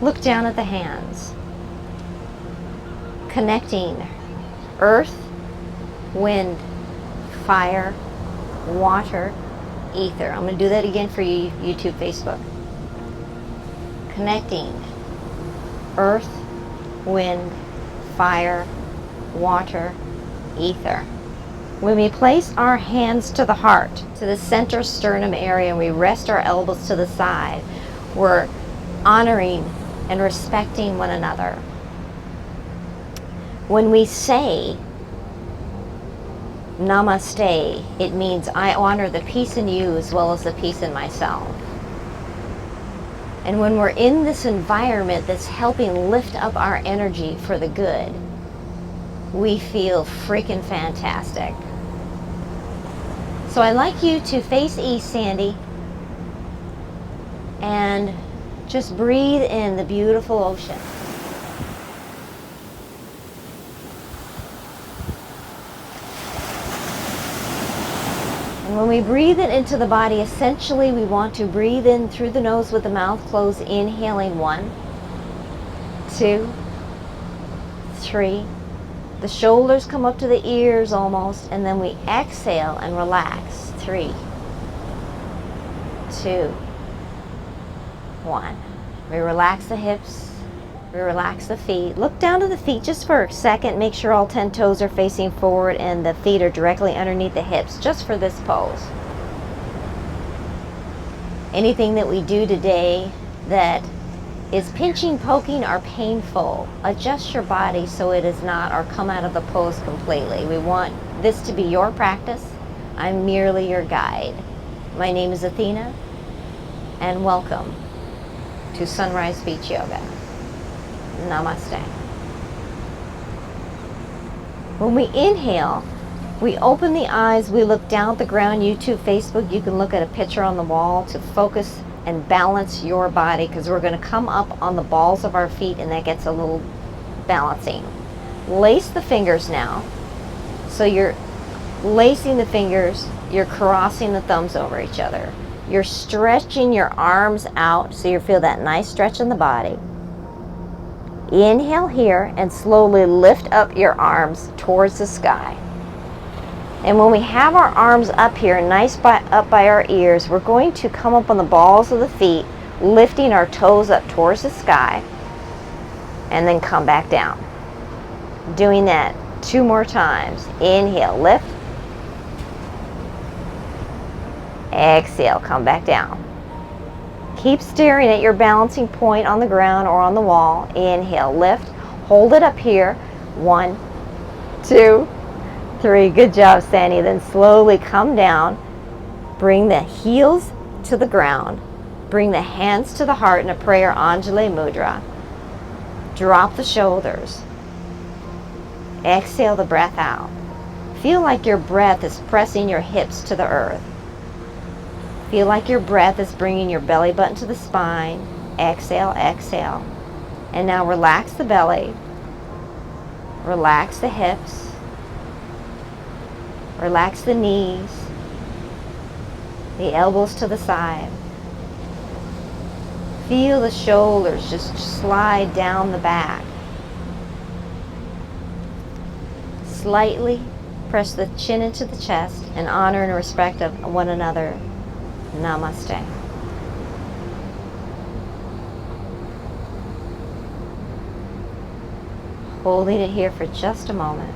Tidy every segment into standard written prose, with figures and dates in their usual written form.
Look down at the hands. Connecting earth, wind, fire, water, ether. I'm going to do that again for you, YouTube, Facebook. Connecting earth, wind, fire, water, ether. When we place our hands to the heart, to the center sternum area, and we rest our elbows to the side, we're honoring and respecting one another. When we say Namaste, it means I honor the peace in you as well as the peace in myself. And when we're in this environment that's helping lift up our energy for the good, we feel freaking fantastic. So I'd like you to face east, Sandy, and just breathe in the beautiful ocean. And when we breathe it into the body, essentially we want to breathe in through the nose with the mouth closed, inhaling 1, 2, 3. The shoulders come up to the ears almost, and then we exhale and relax. 3, 2, 1. We relax the hips. We relax the feet. Look down to the feet just for a second. Make sure all 10 toes are facing forward and the feet are directly underneath the hips, just for this pose. Anything that we do today that is pinching, poking, or painful, adjust your body so it is not, or come out of the pose completely. We want this to be your practice. I'm merely your guide. My name is Athena, and welcome to Sunrise Beach Yoga. Namaste. When we inhale, we open the eyes, we look down at the ground. YouTube, Facebook, you can look at a picture on the wall to focus and balance your body, because we're going to come up on the balls of our feet, and that gets a little balancing. Lace the fingers now. So you're lacing the fingers, you're crossing the thumbs over each other. You're stretching your arms out so you feel that nice stretch in the body. Inhale here and slowly lift up your arms towards the sky. And when we have our arms up here, up by our ears, we're going to come up on the balls of the feet, lifting our toes up towards the sky, and then come back down. Doing that 2 more times. Inhale, lift. Exhale, come back down. Keep staring at your balancing point on the ground or on the wall. Inhale, lift. Hold it up here. 1, 2, 3. Good job, Sandy. Then slowly come down. Bring the heels to the ground. Bring the hands to the heart in a prayer Anjali Mudra. Drop the shoulders. Exhale the breath out. Feel like your breath is pressing your hips to the earth. Feel like your breath is bringing your belly button to the spine. Exhale, exhale. And now relax the belly. Relax the hips. Relax the knees. The elbows to the side. Feel the shoulders just slide down the back. Slightly press the chin into the chest in honor and respect of one another. Namaste. Holding it here for just a moment.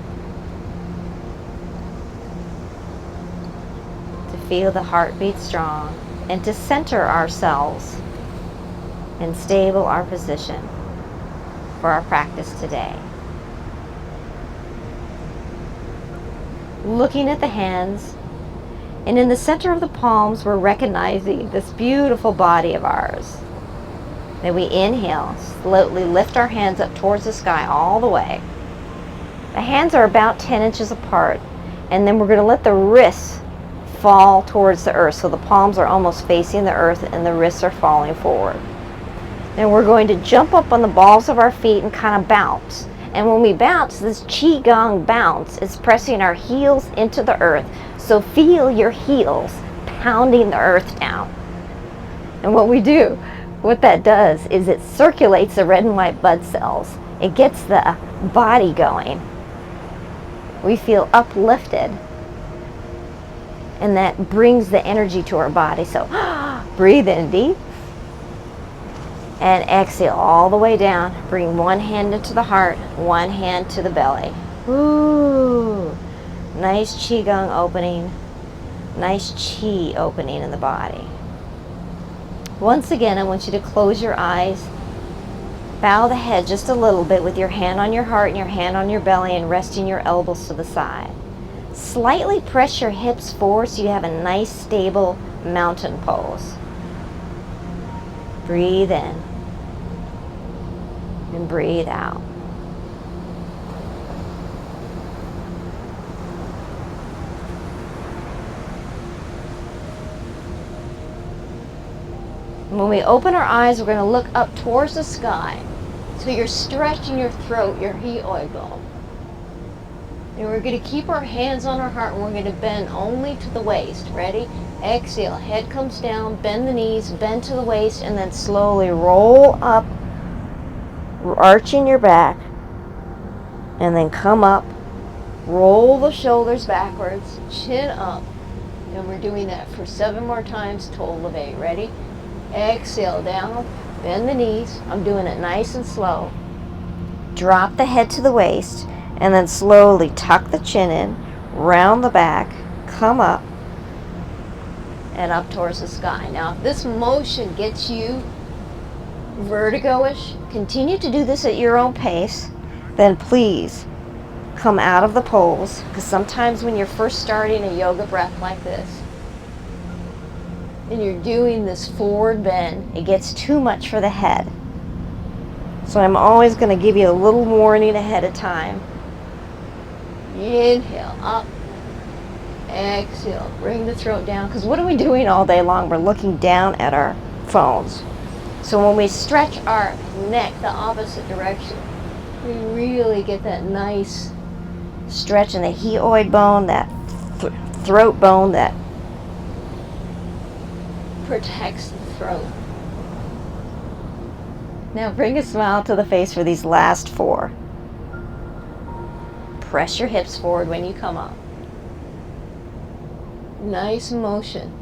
To feel the heartbeat strong and to center ourselves and stable our position for our practice today. Looking at the hands, and in the center of the palms, we're recognizing this beautiful body of ours. Then we inhale, slowly lift our hands up towards the sky all the way. The hands are about 10 inches apart, and then we're going to let the wrists fall towards the earth. So the palms are almost facing the earth and the wrists are falling forward. Then we're going to jump up on the balls of our feet and kind of bounce. And when we bounce, this qigong bounce is pressing our heels into the earth. So feel your heels pounding the earth down. And what we do, What that does is it circulates the red and white blood cells. It gets the body going. We feel uplifted. And that brings the energy to our body. So breathe in deep. And exhale all the way down. Bring one hand into the heart, one hand to the belly. Ooh. Nice qigong opening. Nice qi opening in the body. Once again, I want you to close your eyes. Bow the head just a little bit with your hand on your heart and your hand on your belly, and resting your elbows to the side. Slightly press your hips forward so you have a nice stable mountain pose. Breathe in and breathe out. When we open our eyes, we're going to look up towards the sky. So you're stretching your throat, your hyoid bone. And we're going to keep our hands on our heart, and we're going to bend only to the waist. Ready? Exhale. Head comes down, bend the knees, bend to the waist, and then slowly roll up, arching your back. And then come up, roll the shoulders backwards, chin up. And we're doing that for 7 more times, total of 8. Ready? Exhale down, bend the knees. I'm doing it nice and slow. Drop the head to the waist, and then slowly tuck the chin in, round the back, come up, and up towards the sky. Now, if this motion gets you vertigo-ish, continue to do this at your own pace, then please come out of the pose, because sometimes when you're first starting a yoga breath like this, and you're doing this forward bend, it gets too much for the head. So I'm always going to give you a little warning ahead of time. Inhale, up. Exhale, bring the throat down. Because what are we doing all day long? We're looking down at our phones. So when we stretch our neck the opposite direction, we really get that nice stretch in the hyoid bone, that throat bone that protects the throat. Now bring a smile to the face for these last 4. Press your hips forward when you come up. Nice motion.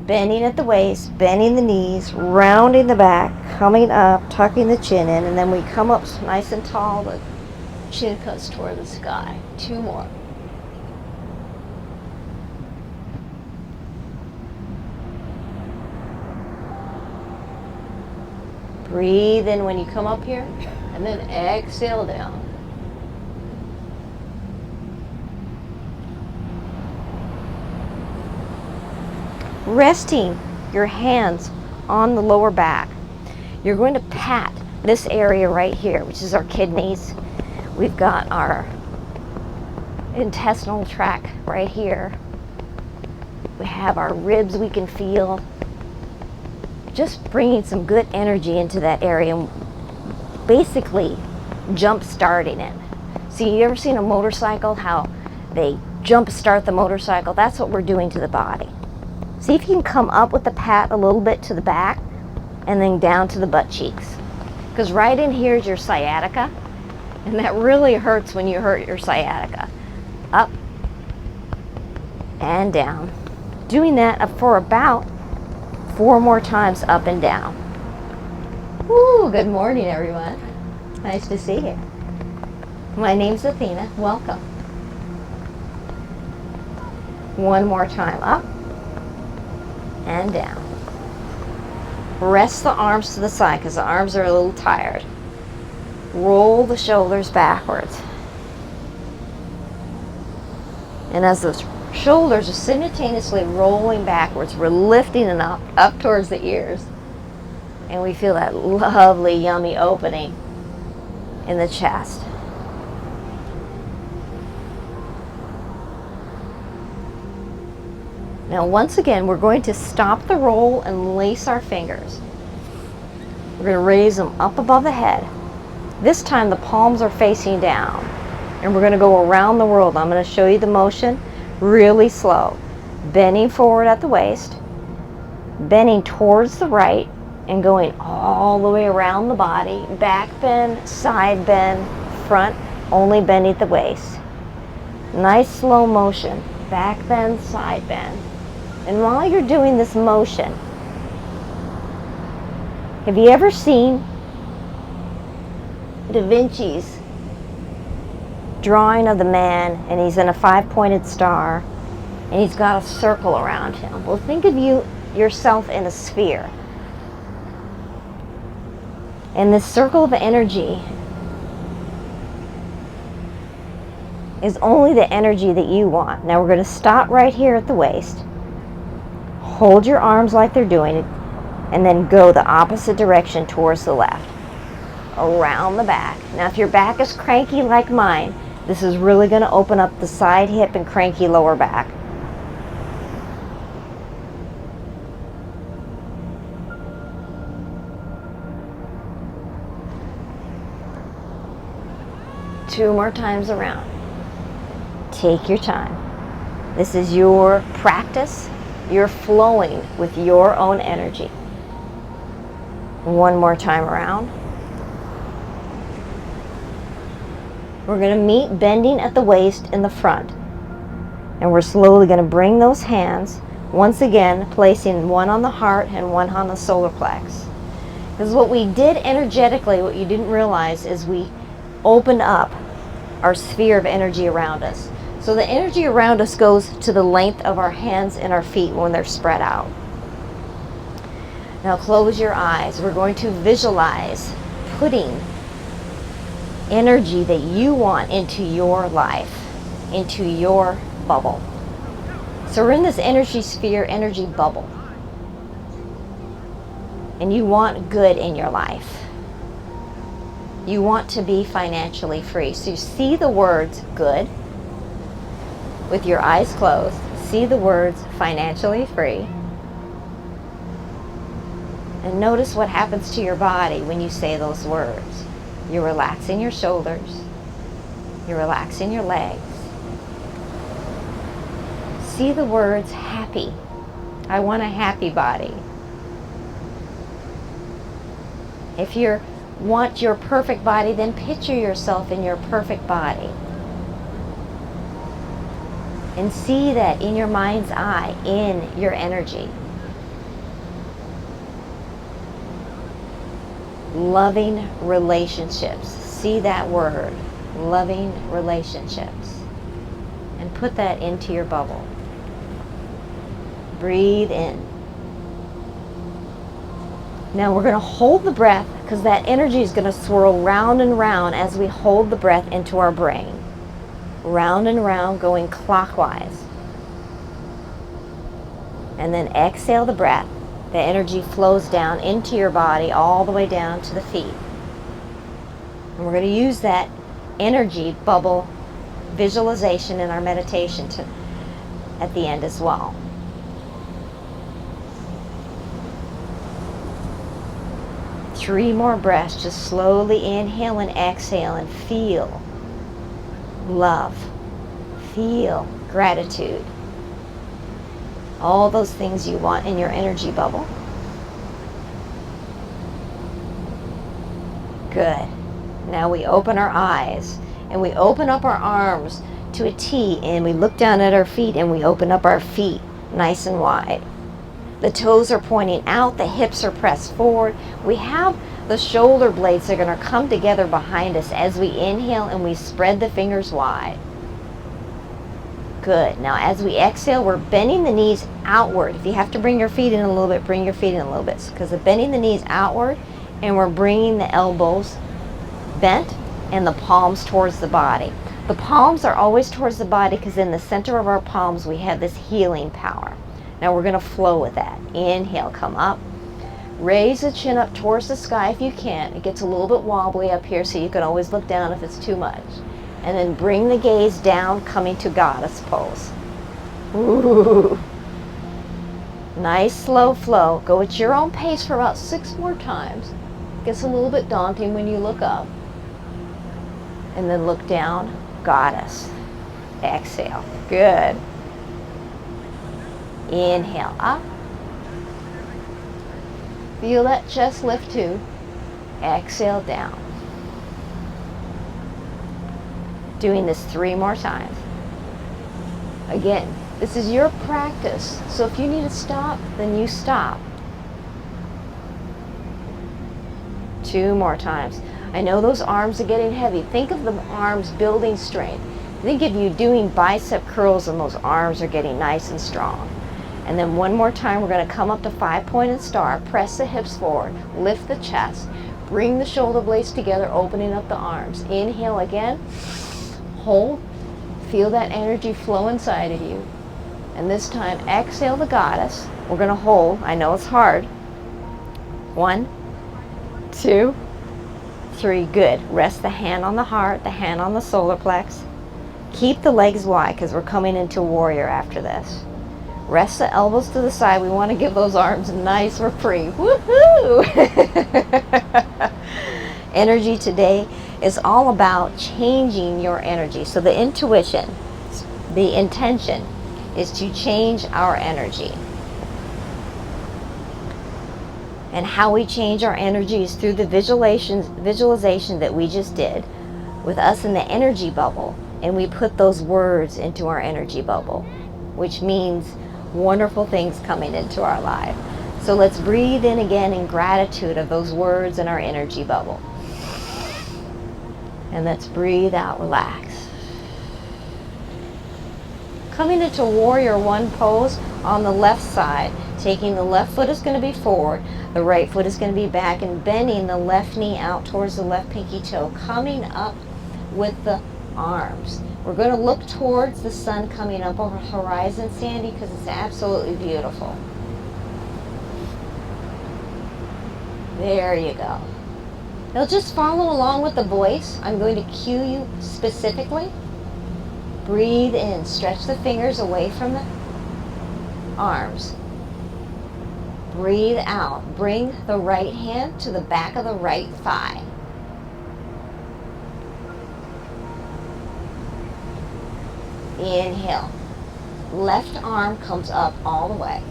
Bending at the waist, bending the knees, rounding the back, coming up, tucking the chin in, and then we come up nice and tall, the chin cuts toward the sky. 2 more. Breathe in when you come up here, and then exhale down. Resting your hands on the lower back, you're going to pat this area right here, which is our kidneys. We've got our intestinal tract right here. We have our ribs we can feel. Just bringing some good energy into that area and basically jump starting it. See, you ever seen a motorcycle, how they jump start the motorcycle? That's what we're doing to the body. See if you can come up with the pat a little bit to the back and then down to the butt cheeks. Because right in here is your sciatica, and that really hurts when you hurt your sciatica. Up and down. Doing that for about 4 more times, up and down. Woo, good morning, everyone. Nice to see you. My name's Athena. Welcome. 1 more time, up and down. Rest the arms to the side because the arms are a little tired. Roll the shoulders backwards. And as the shoulders are simultaneously rolling backwards, we're lifting them up towards the ears. And we feel that lovely, yummy opening in the chest. Now, once again, we're going to stop the roll and lace our fingers. We're going to raise them up above the head. This time, the palms are facing down. And we're going to go around the world. I'm going to show you the motion really slow. Bending forward at the waist, bending towards the right, and going all the way around the body, back bend, side bend, front only bending at the waist. Nice slow motion, back bend, side bend. And while you're doing this motion, have you ever seen Da Vinci's drawing of the man, and he's in a 5-pointed star, and he's got a circle around him? Well, think of yourself in a sphere. And this circle of energy is only the energy that you want. Now we're going to stop right here at the waist. Hold your arms like they're doing it, and then go the opposite direction towards the left. Around the back. Now if your back is cranky like mine, this is really going to open up the side hip and cranky lower back. Two more times around. Take your time. This is your practice. You're flowing with your own energy. One more time around. We're going to meet bending at the waist in the front. And we're slowly going to bring those hands, once again, placing one on the heart and one on the solar plex. Because what we did energetically, what you didn't realize, is we opened up our sphere of energy around us. So the energy around us goes to the length of our hands and our feet when they're spread out. Now close your eyes. We're going to visualize putting energy that you want into your life, into your bubble. So we're in this energy sphere, energy bubble. And you want good in your life. You want to be financially free. So you see the words good with your eyes closed. See the words financially free. And notice what happens to your body when you say those words. You're relaxing your shoulders. You're relaxing your legs. See the words happy. I want a happy body. If you want your perfect body, then picture yourself in your perfect body. And see that in your mind's eye, in your energy. Loving relationships. See that word, loving relationships. And put that into your bubble. Breathe in. Now we're going to hold the breath, because that energy is going to swirl round and round as we hold the breath into our brain. Round and round, going clockwise. And then exhale the breath. The energy flows down into your body, all the way down to the feet. And we're going to use that energy bubble visualization in our meditation at the end as well. Three more breaths. Just slowly inhale and exhale and feel love. Feel gratitude. All those things you want in your energy bubble. Good. Now we open our eyes and we open up our arms to a T, and we look down at our feet and we open up our feet nice and wide. The toes are pointing out, the hips are pressed forward. We have the shoulder blades that are going to come together behind us as we inhale and we spread the fingers wide. Good. Now as we exhale, we're bending the knees outward. If you have to bring your feet in a little bit, bring your feet in a little bit, because of bending the knees outward, and we're bringing the elbows bent and the palms towards the body. The palms are always towards the body because in the center of our palms we have this healing power. Now we're going to flow with that. Inhale, come up. Raise the chin up towards the sky if you can. It gets a little bit wobbly up here, so you can always look down if it's too much. And then bring the gaze down, coming to goddess pose. Ooh. Nice slow flow. Go at your own pace for about 6 more times. Gets a little bit daunting when you look up. And then look down, goddess. Exhale. Good. Inhale up. Feel that chest lift too. Exhale down. Doing this 3 more times. Again, this is your practice, so if you need to stop, then you stop. 2 more times. I know those arms are getting heavy. Think of the arms building strength. Think of you doing bicep curls and those arms are getting nice and strong. And then 1 more time, we're going to come up to 5-pointed star. Press the hips forward. Lift the chest. Bring the shoulder blades together, opening up the arms. Inhale again. Hold. Feel that energy flow inside of you. And this time, exhale the goddess. We're going to hold. I know it's hard. 1, 2, 3. Good. Rest the hand on the heart, the hand on the solar plex. Keep the legs wide because we're coming into warrior after this. Rest the elbows to the side. We want to give those arms a nice reprieve. Woohoo! Energy today is all about changing your energy. So the intuition, the intention is to change our energy. And how we change our energy is through the visualization that we just did with us in the energy bubble. And we put those words into our energy bubble, which means wonderful things coming into our life. So let's breathe in again in gratitude of those words in our energy bubble. And let's breathe out, relax. Coming into warrior 1 pose on the left side, taking the left foot is going to be forward, the right foot is going to be back, and bending the left knee out towards the left pinky toe, coming up with the arms. We're going to look towards the sun coming up over the horizon, Sandy, because it's absolutely beautiful. There you go. Now just follow along with the voice. I'm going to cue you specifically. Breathe in. Stretch the fingers away from the arms. Breathe out. Bring the right hand to the back of the right thigh. Inhale. Left arm comes up all the way.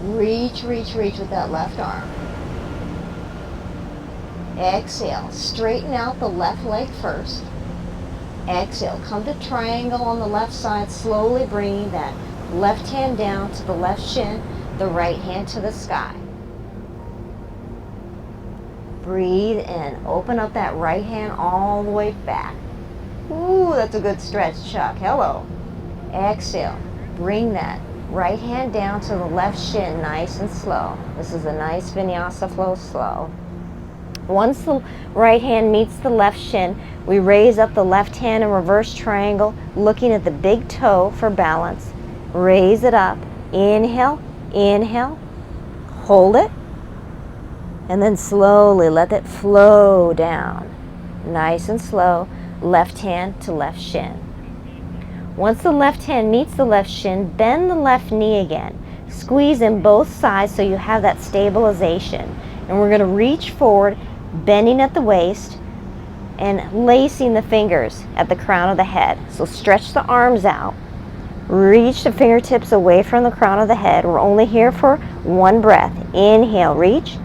Reach, reach, reach with that left arm. Exhale. Straighten out the left leg first. Exhale. Come to triangle on the left side, slowly bringing that left hand down to the left shin, the right hand to the sky. Breathe in. Open up that right hand all the way back. Ooh, that's a good stretch, Chuck. Hello. Exhale. Bring that right hand down to the left shin, nice and slow. This is a nice vinyasa flow, slow. Once the right hand meets the left shin, we raise up the left hand in reverse triangle, looking at the big toe for balance. Raise it up. Inhale, inhale. Hold it. And then slowly let it flow down. Nice and slow. Left hand to left shin. Once the left hand meets the left shin, bend the left knee again. Squeeze in both sides so you have that stabilization. And we're going to reach forward, bending at the waist and lacing the fingers at the crown of the head. So stretch the arms out. Reach the fingertips away from the crown of the head. We're only here for 1 breath. Inhale, reach.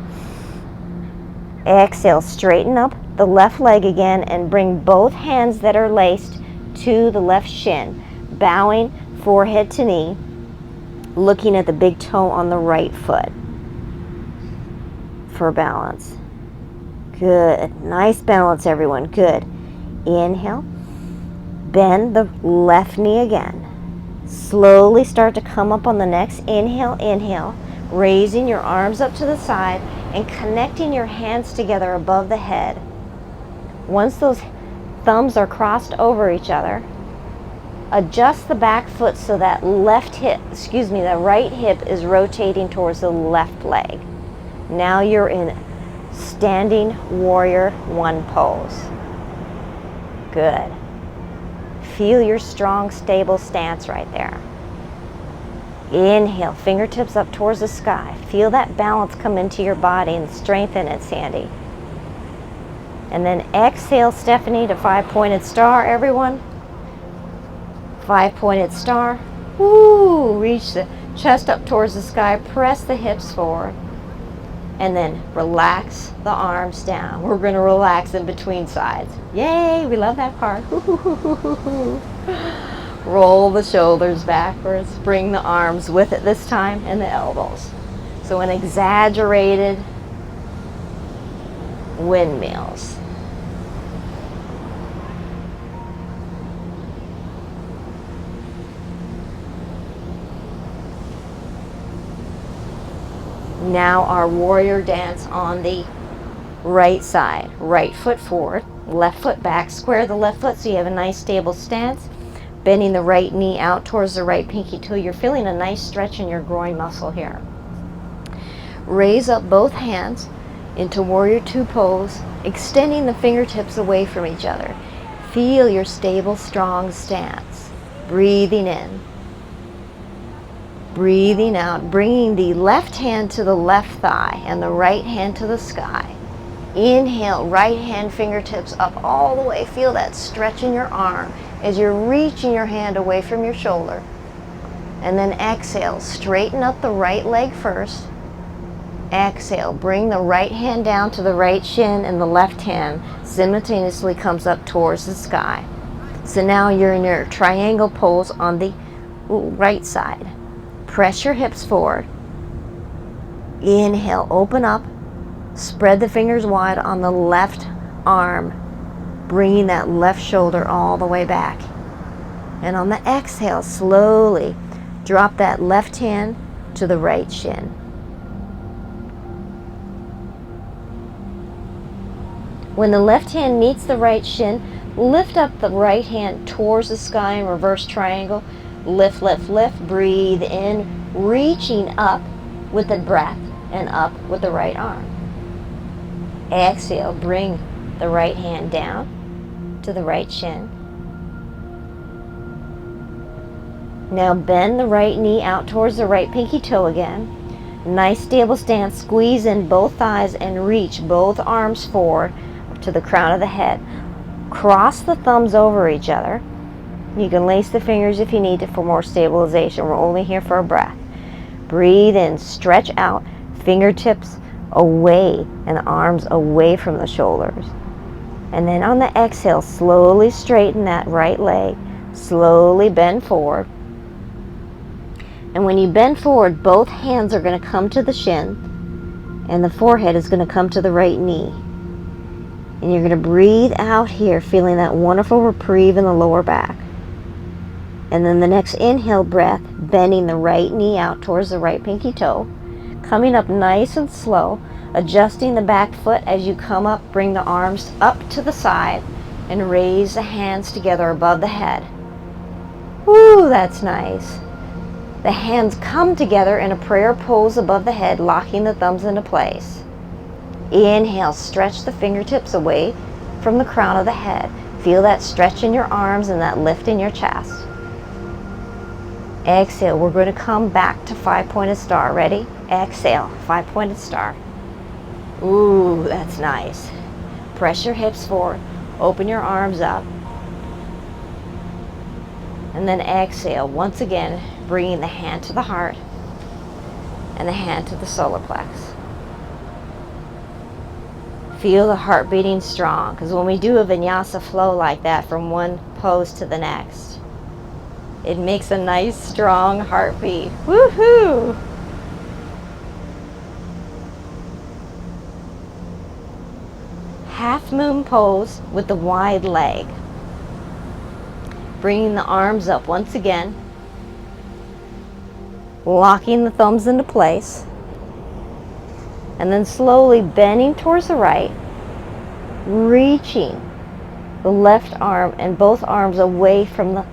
Exhale, straighten up the left leg again and bring both hands that are laced to the left shin, bowing forehead to knee, looking at the big toe on the right foot for balance. Good. Nice balance, everyone. Good. Inhale. Bend the left knee again. Slowly start to come up on the next inhale, inhale, raising your arms up to the side and connecting your hands together above the head. Once those thumbs are crossed over each other, adjust the back foot so that the right hip is rotating towards the left leg. Now you're in standing warrior 1 pose. Good. Feel your strong, stable stance right there. Inhale, fingertips up towards the sky. Feel that balance come into your body and strengthen it, Sandy. And then exhale, Stephanie, to 5-pointed star, everyone. 5-pointed star. Woo! Reach the chest up towards the sky. Press the hips forward. And then relax the arms down. We're going to relax in between sides. Yay, we love that part. Roll the shoulders backwards. Bring the arms with it this time, and the elbows. So an exaggerated windmills. Now our warrior dance on the right side. Right foot forward, left foot back. Square the left foot so you have a nice stable stance. Bending the right knee out towards the right pinky toe. You're feeling a nice stretch in your groin muscle here. Raise up both hands into warrior two pose, extending the fingertips away from each other. Feel your stable, strong stance. Breathing in. Breathing out, bringing the left hand to the left thigh and the right hand to the sky. Inhale, right hand fingertips up all the way. Feel that stretch in your arm as you're reaching your hand away from your shoulder. And then exhale, straighten up the right leg first. Exhale, bring the right hand down to the right shin and the left hand simultaneously comes up towards the sky. So now you're in your triangle pose on the right side. Press your hips forward. Inhale, open up. Spread the fingers wide on the left arm, bringing that left shoulder all the way back. And on the exhale, slowly drop that left hand to the right shin. When the left hand meets the right shin, lift up the right hand towards the sky in reverse triangle. Lift, lift, lift, breathe in, reaching up with the breath and up with the right arm. Exhale, bring the right hand down to the right shin. Now bend the right knee out towards the right pinky toe again. Nice stable stance, squeeze in both thighs and reach both arms forward to the crown of the head. Cross the thumbs over each other. You can lace the fingers if you need to for more stabilization. We're only here for a breath. Breathe in, stretch out, fingertips away and arms away from the shoulders. And then on the exhale, slowly straighten that right leg. Slowly bend forward. And when you bend forward, both hands are going to come to the shin and the forehead is going to come to the right knee. And you're going to breathe out here, feeling that wonderful reprieve in the lower back. And then the next inhale breath, bending the right knee out towards the right pinky toe. Coming up nice and slow, adjusting the back foot as you come up, bring the arms up to the side and raise the hands together above the head. Woo, that's nice. The hands come together in a prayer pose above the head, locking the thumbs into place. Inhale, stretch the fingertips away from the crown of the head. Feel that stretch in your arms and that lift in your chest. Exhale, we're going to come back to five-pointed star. Ready? Exhale, five-pointed star. Ooh, that's nice. Press your hips forward. Open your arms up. And then exhale, once again, bringing the hand to the heart and the hand to the solar plex. Feel the heart beating strong, because when we do a vinyasa flow like that from one pose to the next, it makes a nice strong heartbeat. Woohoo! Half moon pose with the wide leg. Bringing the arms up once again. Locking the thumbs into place. And then slowly bending towards the right. Reaching the left arm and both arms away from the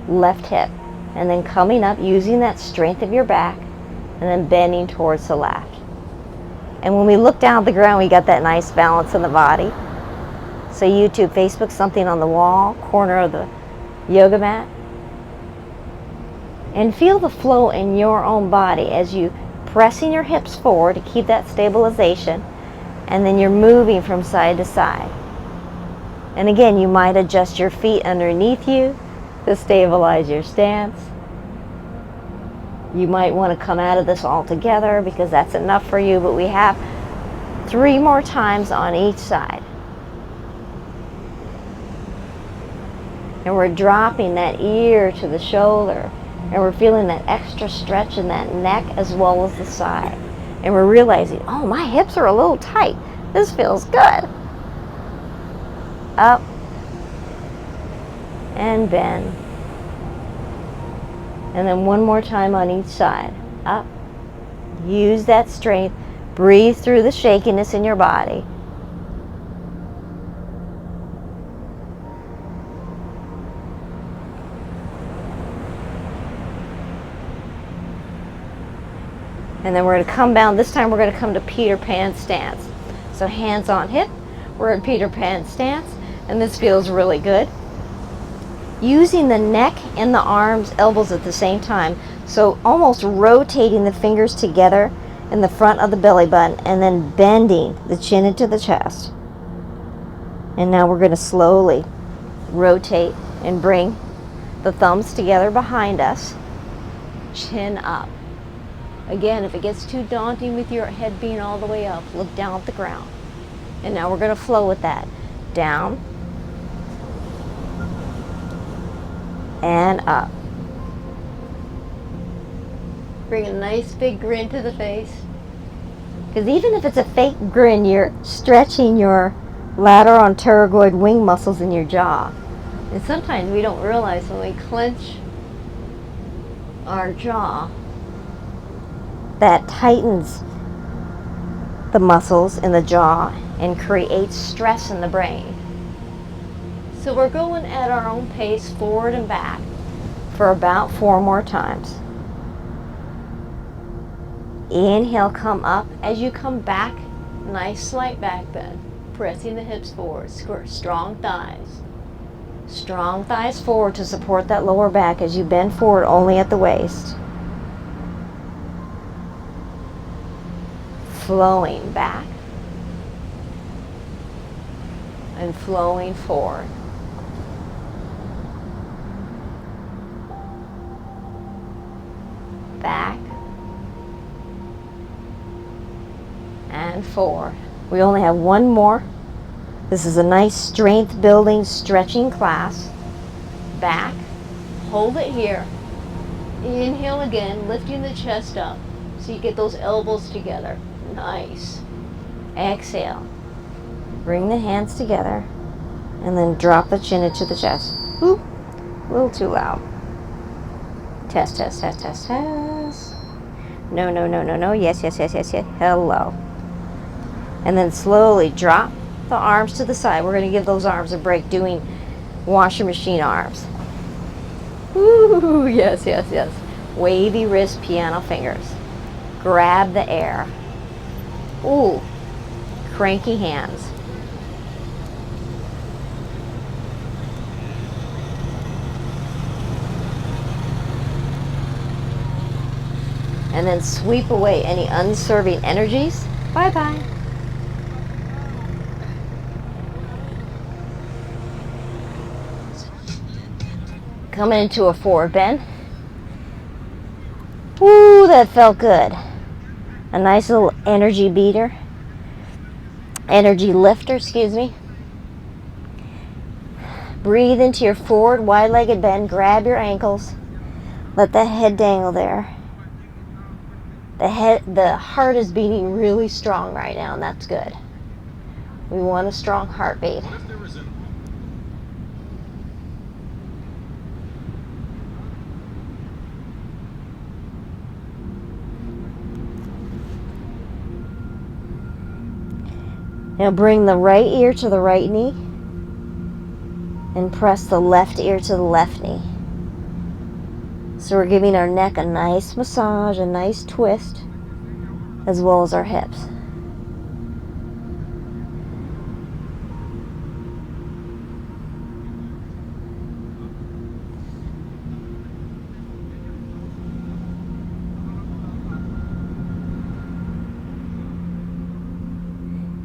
left hip, and then coming up using that strength of your back and then bending towards the left. And when we look down at the ground, we got that nice balance in the body. So YouTube, Facebook, something on the wall, corner of the yoga mat, and feel the flow in your own body as you pressing your hips forward to keep that stabilization, and then you're moving from side to side. And again, you might adjust your feet underneath you to stabilize your stance. You might want to come out of this all together because that's enough for you, but we have 3 more times on each side. And we're dropping that ear to the shoulder. And we're feeling that extra stretch in that neck as well as the side. And we're realizing, oh, my hips are a little tight. This feels good. Up. And bend. And then one more time on each side. Up. Use that strength. Breathe through the shakiness in your body. And then we're going to come down. This time we're going to come to Peter Pan stance. So hands on hip. We're in Peter Pan stance. And this feels really good. Using the neck and the arms, elbows at the same time. So almost rotating the fingers together in the front of the belly button. And then bending the chin into the chest. And now we're going to slowly rotate and bring the thumbs together behind us. Chin up. Again, if it gets too daunting with your head being all the way up, look down at the ground. And now we're going to flow with that. Down. And up. Bring a nice big grin to the face. Because even if it's a fake grin, you're stretching your lateral and pterygoid wing muscles in your jaw. And sometimes we don't realize when we clench our jaw, that tightens the muscles in the jaw and creates stress in the brain. So we're going at our own pace, forward and back, for about 4 more times. Inhale, come up. As you come back, nice slight back bend, pressing the hips forward, strong thighs. Strong thighs forward to support that lower back as you bend forward only at the waist. Flowing back and flowing forward. Back and forward. We only have one more. This is a nice strength building stretching class. Back, hold it here. Inhale again, lifting the chest up so you get those elbows together. Nice. Exhale. Bring the hands together and then drop the chin into the chest. Whoop. A little too loud. Test, test, test, test, test. No, no, no, no, no. Yes, yes, yes, yes, yes. Hello. And then slowly drop the arms to the side. We're going to give those arms a break doing washing machine arms. Ooh, yes, yes, yes. Wavy wrist, piano fingers. Grab the air. Ooh, cranky hands. And then sweep away any unserving energies. Bye-bye. Coming into a forward bend. Ooh, that felt good. A nice little energy beater. Energy lifter, excuse me. Breathe into your forward wide-legged bend. Grab your ankles. Let the head dangle there. The heart is beating really strong right now, and that's good. We want a strong heartbeat. Now bring the right ear to the right knee and press the left ear to the left knee. So we're giving our neck a nice massage, a nice twist, as well as our hips.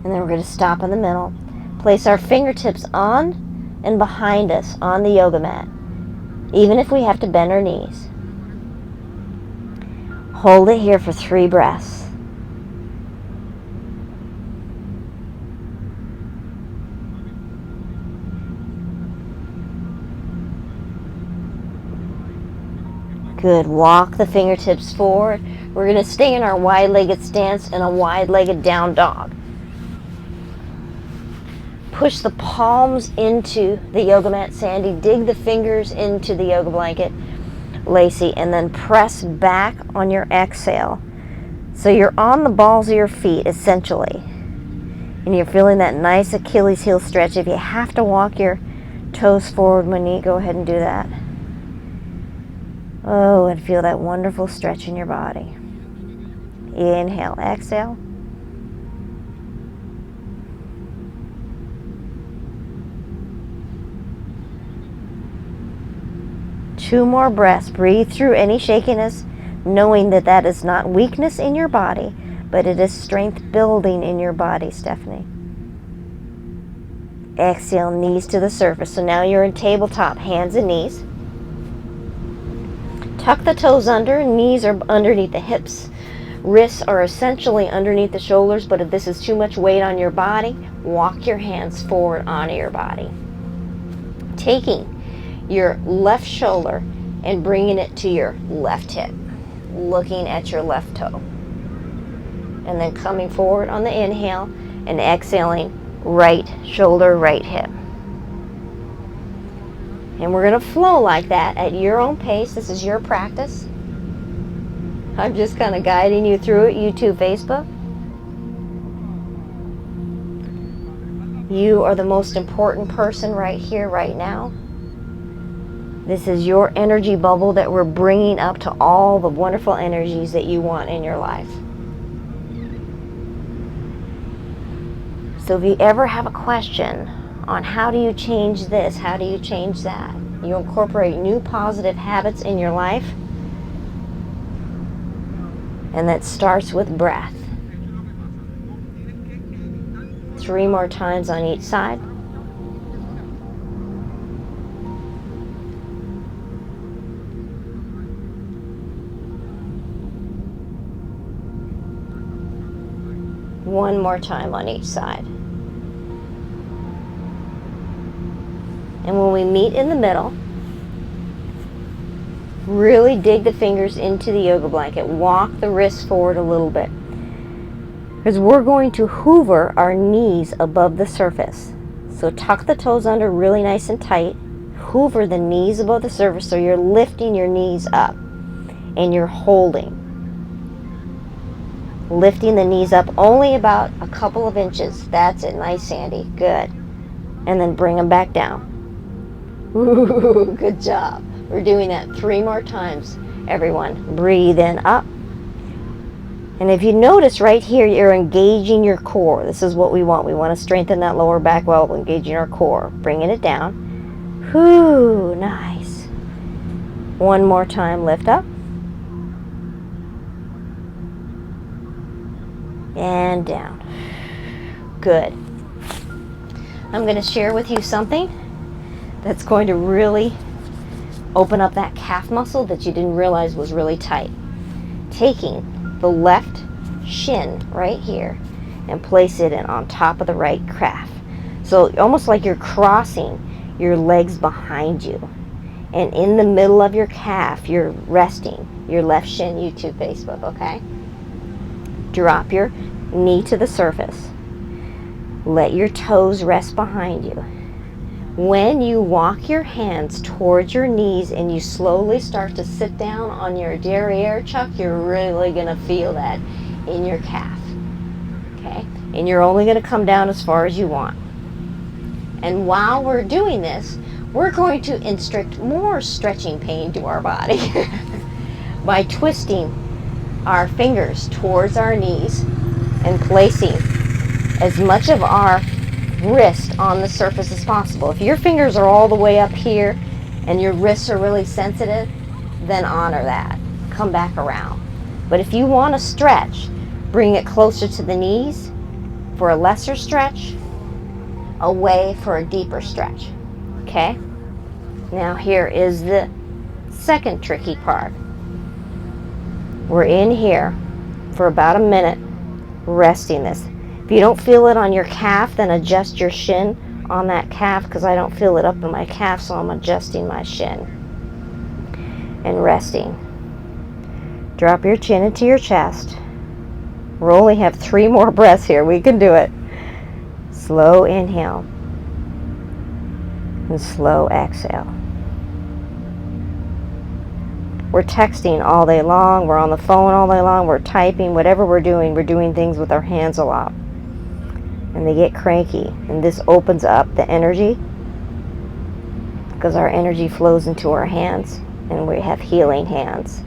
And then we're going to stop in the middle. Place our fingertips on and behind us on the yoga mat, even if we have to bend our knees. Hold it here for 3 breaths. Good. Walk the fingertips forward. We're going to stay in our wide-legged stance in a wide-legged down dog. Push the palms into the yoga mat, Sandy. Dig the fingers into the yoga blanket, Lacey, and then press back on your exhale. So you're on the balls of your feet, essentially. And you're feeling that nice Achilles heel stretch. If you have to walk your toes forward, Monique, go ahead and do that. Oh, and feel that wonderful stretch in your body. Inhale, exhale. Two more breaths. Breathe through any shakiness, knowing that that is not weakness in your body, but it is strength building in your body, Stephanie. Exhale, knees to the surface. So now you're in tabletop, hands and knees. Tuck the toes under, knees are underneath the hips. Wrists are essentially underneath the shoulders, but if this is too much weight on your body, walk your hands forward onto your body. Taking your left shoulder and bringing it to your left hip, looking at your left toe. And then coming forward on the inhale and exhaling, right shoulder, right hip. And we're going to flow like that at your own pace. This is your practice. I'm just kind of guiding you through it, YouTube, Facebook. You are the most important person right here, right now. This is your energy bubble that we're bringing up to all the wonderful energies that you want in your life. So if you ever have a question on how do you change this, how do you change that, you incorporate new positive habits in your life, and that starts with breath. 3 more times on each side. One more time on each side. And when we meet in the middle, really dig the fingers into the yoga blanket. Walk the wrists forward a little bit. Because we're going to hoover our knees above the surface. So tuck the toes under really nice and tight. Hoover the knees above the surface so you're lifting your knees up. And you're holding. Lifting the knees up only about a couple of inches. That's it. Nice, Sandy. Good. And then bring them back down. Ooh, good job. We're doing that 3 more times, everyone. Breathe in, up. And if you notice right here, you're engaging your core. This is what we want. We want to strengthen that lower back while engaging our core. Bringing it down. Whoo, nice. One more time, lift up. And down. Good. I'm going to share with you something that's going to really open up that calf muscle that you didn't realize was really tight. Taking the left shin right here and place it in on top of the right calf. So almost like you're crossing your legs behind you. And in the middle of your calf, you're resting your left shin, YouTube, Facebook, okay? Drop your knee to the surface. Let your toes rest behind you. When you walk your hands towards your knees and you slowly start to sit down on your derriere, Chuck, you're really going to feel that in your calf. Okay? And you're only going to come down as far as you want. And while we're doing this, we're going to inflict more stretching pain to our body by twisting our fingers towards our knees and placing as much of our wrist on the surface as possible. If your fingers are all the way up here and your wrists are really sensitive, then honor that. Come back around. But if you want to stretch, bring it closer to the knees for a lesser stretch, away for a deeper stretch. Okay? Now here is the second tricky part. We're in here for about a minute resting this. If you don't feel it on your calf, then adjust your shin on that calf, because I don't feel it up in my calf, so I'm adjusting my shin and resting. Drop your chin into your chest. We only have 3 more breaths here. We can do it. Slow inhale and slow exhale. We're texting all day long. We're on the phone all day long. We're typing. Whatever we're doing things with our hands a lot. And they get cranky. And this opens up the energy because our energy flows into our hands. And we have healing hands.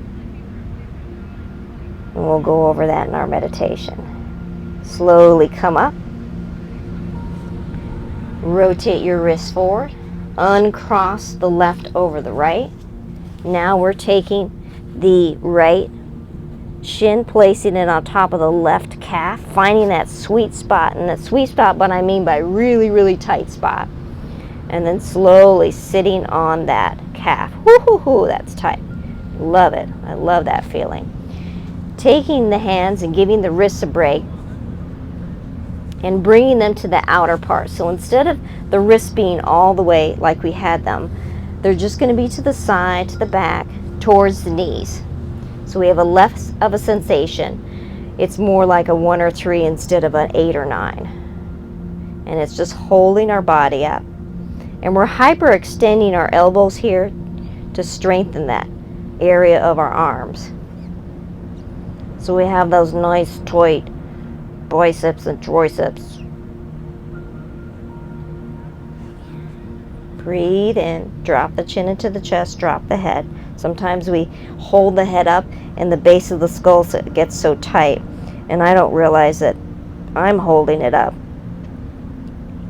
And we'll go over that in our meditation. Slowly come up. Rotate your wrists forward. Uncross the left over the right. Now we're taking the right shin, placing it on top of the left calf, finding that sweet spot. And that sweet spot, what I mean by really, really tight spot. And then slowly sitting on that calf. Woo-hoo-hoo, that's tight. Love it. I love that feeling. Taking the hands and giving the wrists a break and bringing them to the outer part. So instead of the wrists being all the way like we had them, they're just going to be to the side, to the back, towards the knees. So we have a less of a sensation. It's more like a 1 or 3 instead of an 8 or 9. And it's just holding our body up. And we're hyperextending our elbows here to strengthen that area of our arms. So we have those nice tight biceps and triceps. Breathe in, drop the chin into the chest, drop the head. Sometimes we hold the head up and the base of the skull gets so tight and I don't realize that I'm holding it up.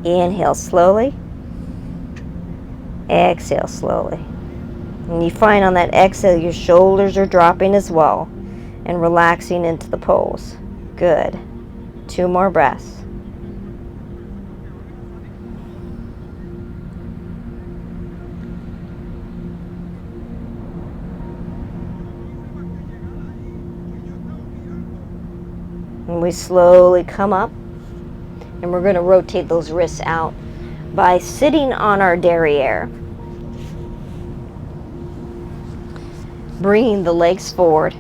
Inhale slowly. Exhale slowly. And you find on that exhale your shoulders are dropping as well and relaxing into the pose. Good. 2 more breaths. And we slowly come up and we're going to rotate those wrists out by sitting on our derriere. Bringing the legs forward.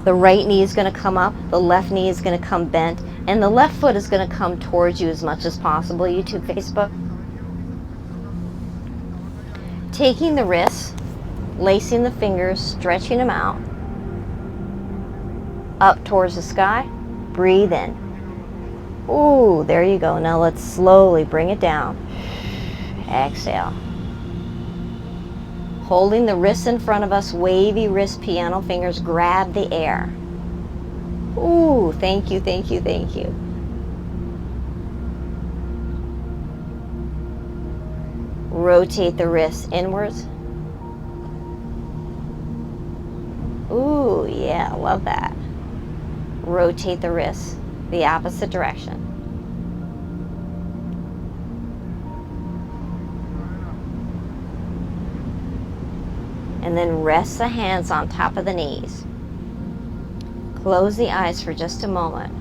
The right knee is going to come up, the left knee is going to come bent, and the left foot is going to come towards you as much as possible, YouTube, Facebook. Taking the wrists, lacing the fingers, stretching them out, up towards the sky, breathe in. Ooh, there you go. Now let's slowly bring it down. Exhale. Holding the wrists in front of us, wavy wrist, piano fingers, grab the air. Ooh, thank you, thank you, thank you. Rotate the wrists inwards. Ooh, yeah, love that. Rotate the wrists the opposite direction. And then rest the hands on top of the knees. Close the eyes for just a moment.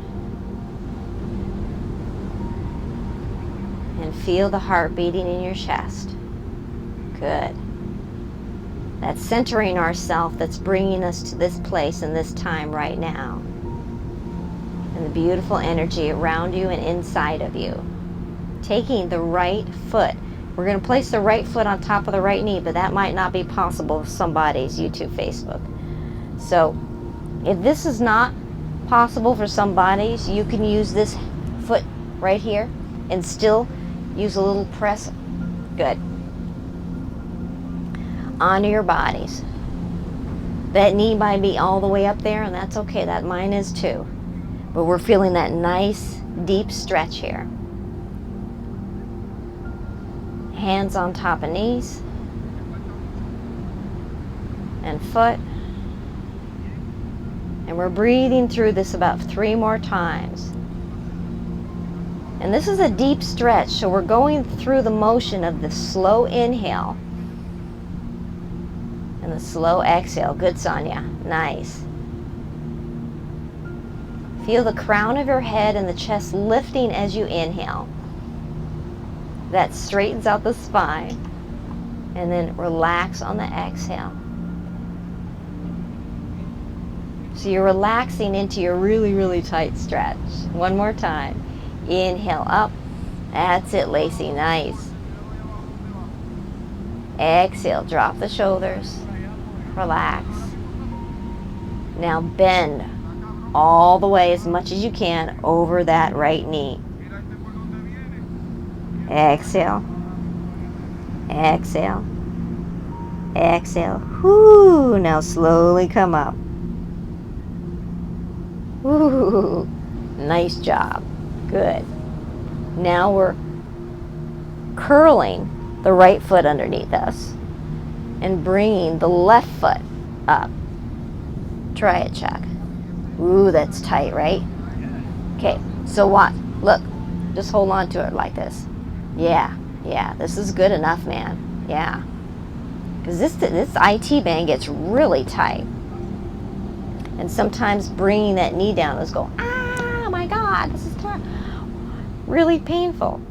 And feel the heart beating in your chest. Good. That's centering ourselves, that's bringing us to this place and this time right now. And the beautiful energy around you and inside of you. Taking the right foot. We're going to place the right foot on top of the right knee, but that might not be possible with somebody's YouTube, Facebook. So if this is not possible for somebody's, you can use this foot right here and still use a little press. Good. Onto your bodies. That knee might be all the way up there, and that's okay. That mine is too. But we're feeling that nice, deep stretch here. Hands on top of knees and foot. And we're breathing through this about 3 more times. And this is a deep stretch, so we're going through the motion of the slow inhale and the slow exhale. Good, Sonia. Nice. Feel the crown of your head and the chest lifting as you inhale. That straightens out the spine. And then relax on the exhale. So you're relaxing into your really, really tight stretch. One more time. Inhale up. That's it, Lacey. Nice. Exhale. Drop the shoulders. Relax. Now bend all the way as much as you can over that right knee. Exhale. Exhale. Exhale. Whoo. Now slowly come up. Woo. Nice job. Good. Now we're curling the right foot underneath us and bringing the left foot up. Try it, Chuck. Ooh, that's tight, right? Okay, so what? Look, just hold on to it like this. Yeah, this is good enough, man. Yeah. Because this IT band gets really tight. And sometimes bringing that knee down is go, ah, my God, this is really painful.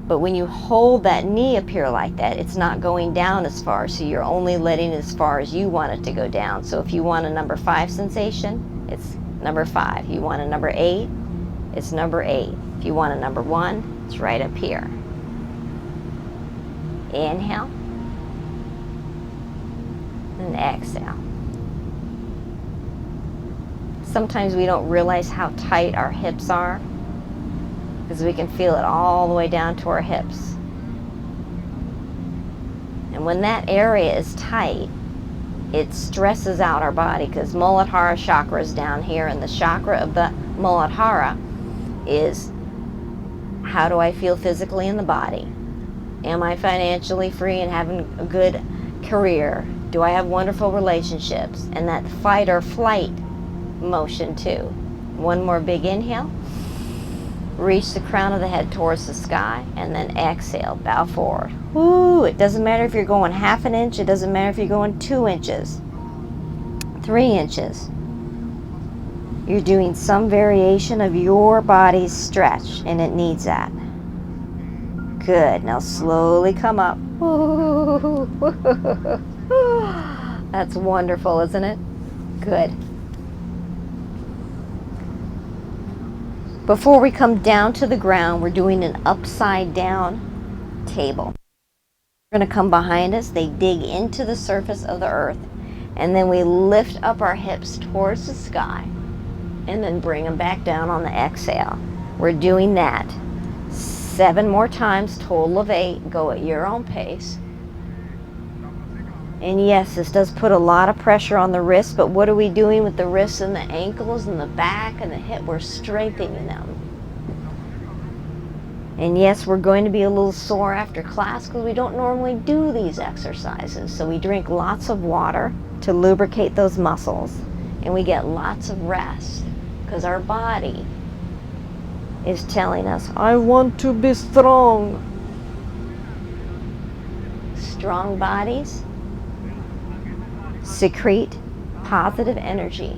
But when you hold that knee up here like that, it's not going down as far, so you're only letting it as far as you want it to go down. So if you want a number 5 sensation, it's number 5. You want a number 8, it's number 8. If you want a number 1, it's right up here. Inhale. And exhale. Sometimes we don't realize how tight our hips are, because we can feel it all the way down to our hips. And when that area is tight, it stresses out our body, because Muladhara chakra is down here, and the chakra of the Muladhara is, how do I feel physically in the body? Am I financially free and having a good career? Do I have wonderful relationships? And that fight or flight motion too. One more big inhale. Reach the crown of the head towards the sky, and then exhale, bow forward. Woo! It doesn't matter if you're going half an inch, it doesn't matter if you're going 2 inches, 3 inches. You're doing some variation of your body's stretch, and it needs that. Good. Now slowly come up. That's wonderful, isn't it? Good. Before we come down to the ground, we're doing an upside down table. We're going to come behind us. They dig into the surface of the earth, and then we lift up our hips towards the sky and then bring them back down on the exhale. We're doing that 7 more times, total of 8. Go at your own pace. And yes, this does put a lot of pressure on the wrists, but what are we doing with the wrists and the ankles and the back and the hip? We're strengthening them. And yes, we're going to be a little sore after class because we don't normally do these exercises. So we drink lots of water to lubricate those muscles, and we get lots of rest because our body is telling us, I want to be strong. Strong bodies secrete positive energy.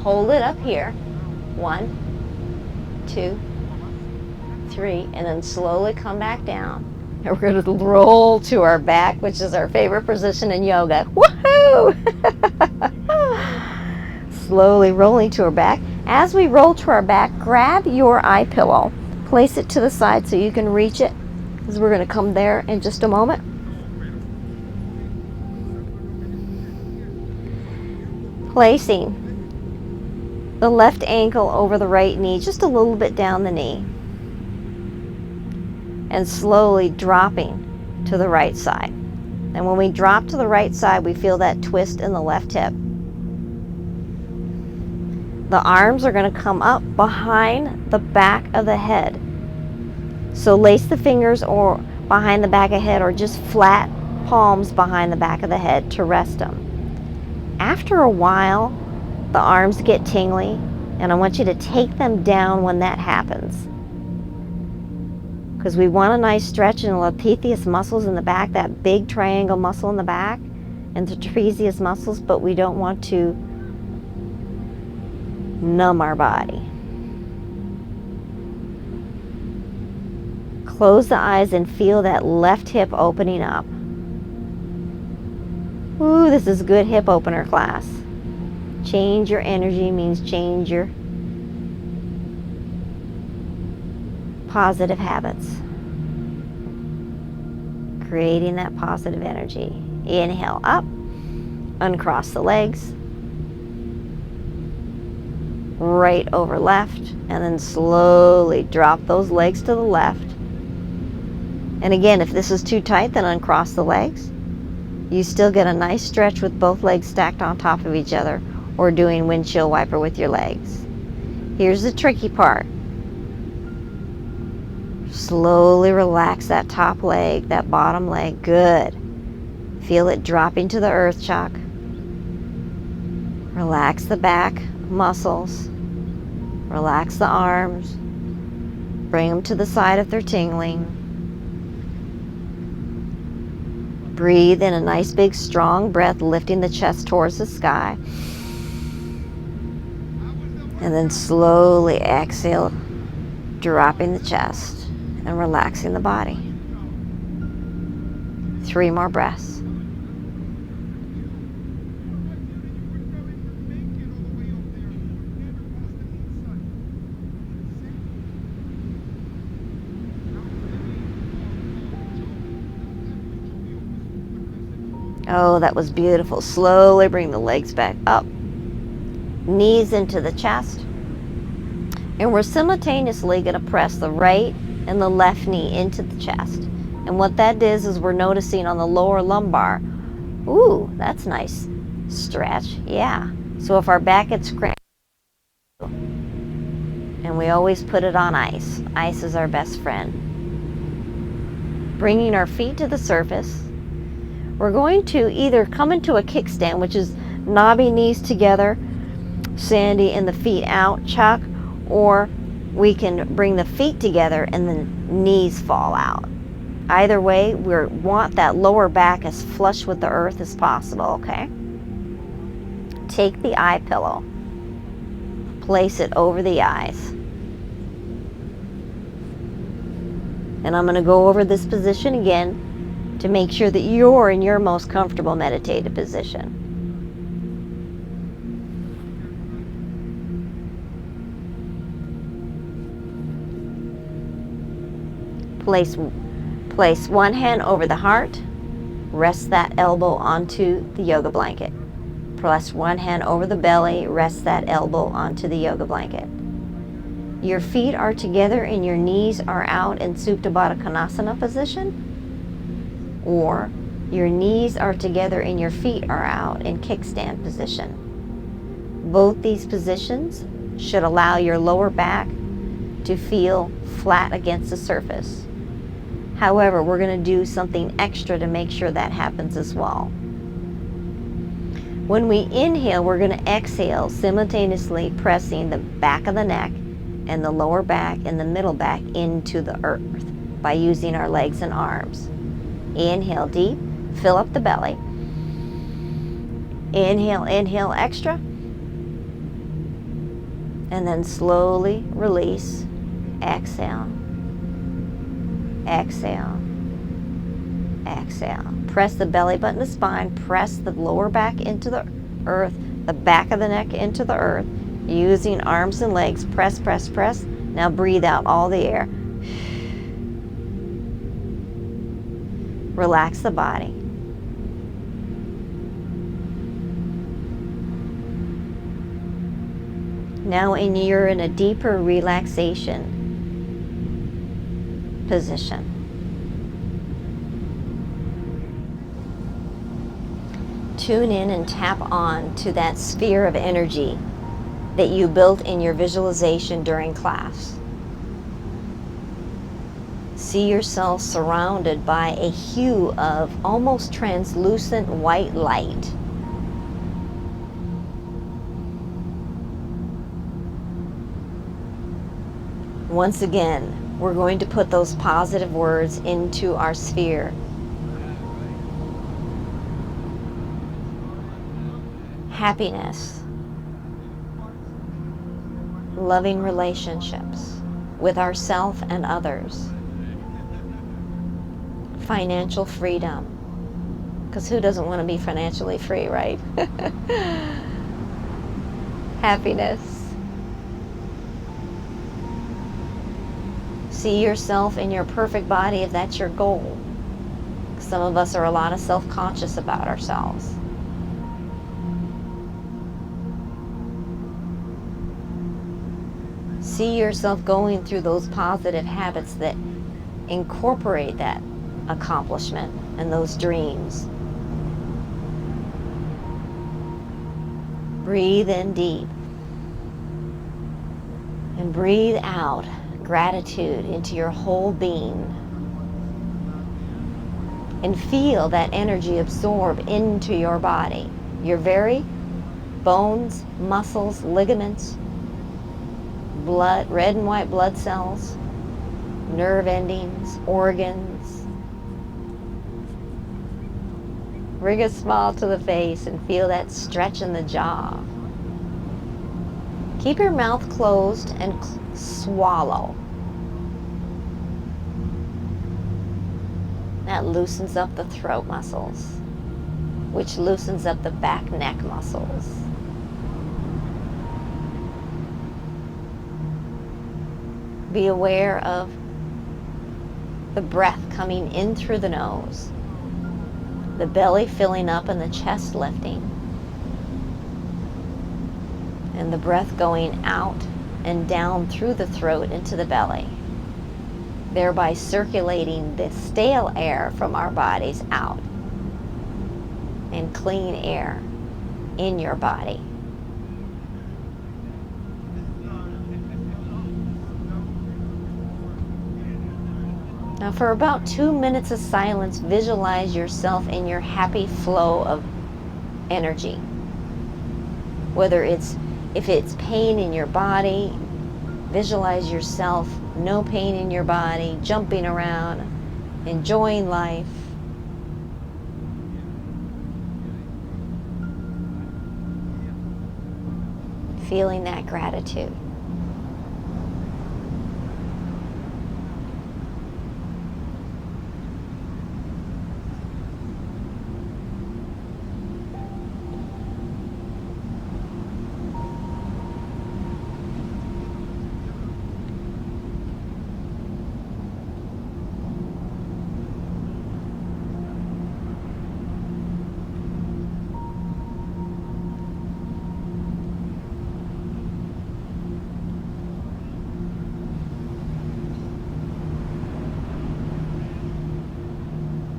Hold it up here. 1, 2, 3, and then slowly come back down. And we're going to roll to our back, which is our favorite position in yoga. Woohoo! Slowly rolling to our back. As we roll to our back, grab your eye pillow. Place it to the side so you can reach it, because we're going to come there in just a moment. Placing the left ankle over the right knee, just a little bit down the knee. And slowly dropping to the right side. And when we drop to the right side, we feel that twist in the left hip. The arms are going to come up behind the back of the head. So lace the fingers or behind the back of the head, or just flat palms behind the back of the head to rest them. After a while, the arms get tingly, and I want you to take them down when that happens. Because we want a nice stretch in the latissimus muscles in the back, that big triangle muscle in the back, and the trapezius muscles, but we don't want to numb our body. Close the eyes and feel that left hip opening up. Ooh, this is good hip opener class. Change your energy means change your positive habits. Creating that positive energy. Inhale up, uncross the legs, right over left, and then slowly drop those legs to the left. And again, if this is too tight, then uncross the legs. You still get a nice stretch with both legs stacked on top of each other, or doing windshield wiper with your legs. Here's the tricky part. Slowly relax that top leg, that bottom leg. Good. Feel it dropping to the earth, Chuck. Relax the back muscles. Relax the arms. Bring them to the side if they're tingling. Breathe in a nice big strong breath, lifting the chest towards the sky. And then slowly exhale, dropping the chest and relaxing the body. 3 more breaths. Oh, that was beautiful. Slowly bring the legs back up. Knees into the chest. And we're simultaneously going to press the right and the left knee into the chest. And what that is we're noticing on the lower lumbar. Ooh, that's nice. Stretch. Yeah. So if our back gets cramped, and we always put it on ice. Ice is our best friend. Bringing our feet to the surface. We're going to either come into a kickstand, which is knobby knees together, Sandy, and the feet out, Chuck, or we can bring the feet together and the knees fall out. Either way, we want that lower back as flush with the earth as possible, okay? Take the eye pillow, place it over the eyes. And I'm going to go over this position again to make sure that you're in your most comfortable meditative position. Place one hand over the heart. Rest that elbow onto the yoga blanket. Place one hand over the belly. Rest that elbow onto the yoga blanket. Your feet are together and your knees are out in Supta Baddha Konasana position. Or your knees are together and your feet are out in kickstand position. Both these positions should allow your lower back to feel flat against the surface. However, we're going to do something extra to make sure that happens as well. When we inhale, we're going to exhale, simultaneously pressing the back of the neck and the lower back and the middle back into the earth by using our legs and arms. Inhale deep, fill up the belly. Inhale extra. And then slowly release. Exhale. Exhale. Exhale. Press the belly button to spine. Press the lower back into the earth, the back of the neck into the earth, using arms and legs. Press, press, press. Now breathe out all the air. Relax the body. Now you're in a deeper relaxation position. Tune in and tap on to that sphere of energy that you built in your visualization during class. See yourself surrounded by a hue of almost translucent white light. Once again, we're going to put those positive words into our sphere. Happiness, loving relationships with ourselves and others, financial freedom, because who doesn't want to be financially free, right? Happiness. See yourself in your perfect body if that's your goal. Some of us are a lot of self-conscious about ourselves. See yourself going through those positive habits that incorporate that accomplishment and those dreams. Breathe in deep and breathe out gratitude into your whole being, and feel that energy absorb into your body, your very bones, muscles, ligaments, blood, red and white blood cells, nerve endings, organs. Bring a smile to the face and feel that stretch in the jaw. Keep your mouth closed and swallow. That loosens up the throat muscles, which loosens up the back neck muscles. Be aware of the breath coming in through the nose, the belly filling up and the chest lifting, and the breath going out and down through the throat into the belly, thereby circulating the stale air from our bodies out and clean air in your body. Now for about 2 minutes of silence, visualize yourself in your happy flow of energy. Whether if it's pain in your body, visualize yourself, no pain in your body, jumping around, enjoying life. Feeling that gratitude.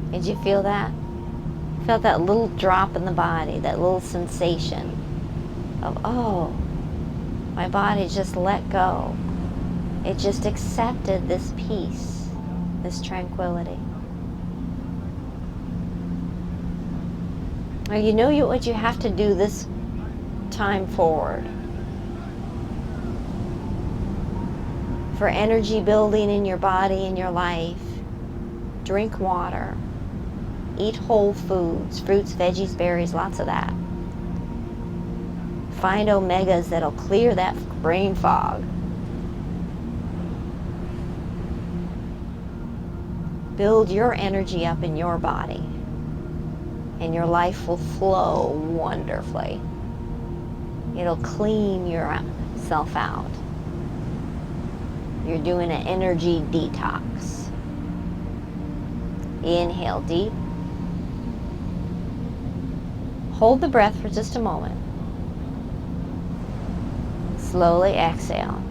Did you feel that? Felt that little drop in the body, that little sensation of, oh, my body just let go. It just accepted this peace, this tranquility. Now you know what you have to do this time forward. For energy building in your body, in your life, drink water. Eat whole foods, fruits, veggies, berries, lots of that. Find omegas that'll clear that brain fog. Build your energy up in your body, and your life will flow wonderfully. It'll clean yourself out. You're doing an energy detox. Inhale deep. Hold the breath for just a moment. Slowly exhale.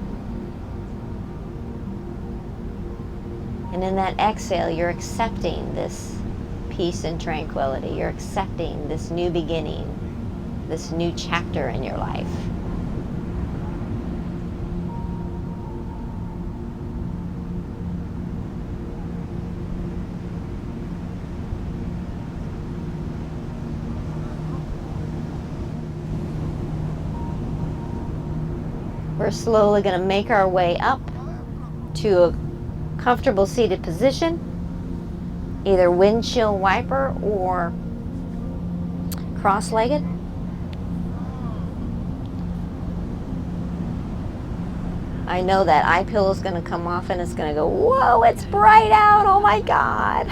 And in that exhale, you're accepting this peace and tranquility. You're accepting this new beginning, this new chapter in your life. We're slowly going to make our way up to a comfortable seated position, either windshield wiper or cross-legged. I know that eye pillow is going to come off and it's going to go, whoa, it's bright out. Oh my God.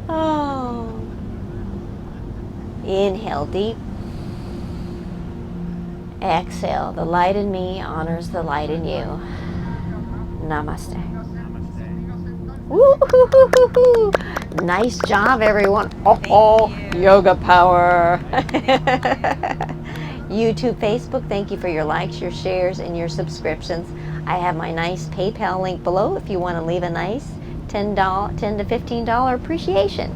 Oh. Inhale deep. Exhale. The light in me honors the light in you. Namaste. Woo-hoo-hoo-hoo-hoo. Nice job, everyone. Oh, yoga power. YouTube, Facebook, thank you for your likes, your shares, and your subscriptions. I have my nice PayPal link below if you want to leave a nice $10 to $15 appreciation.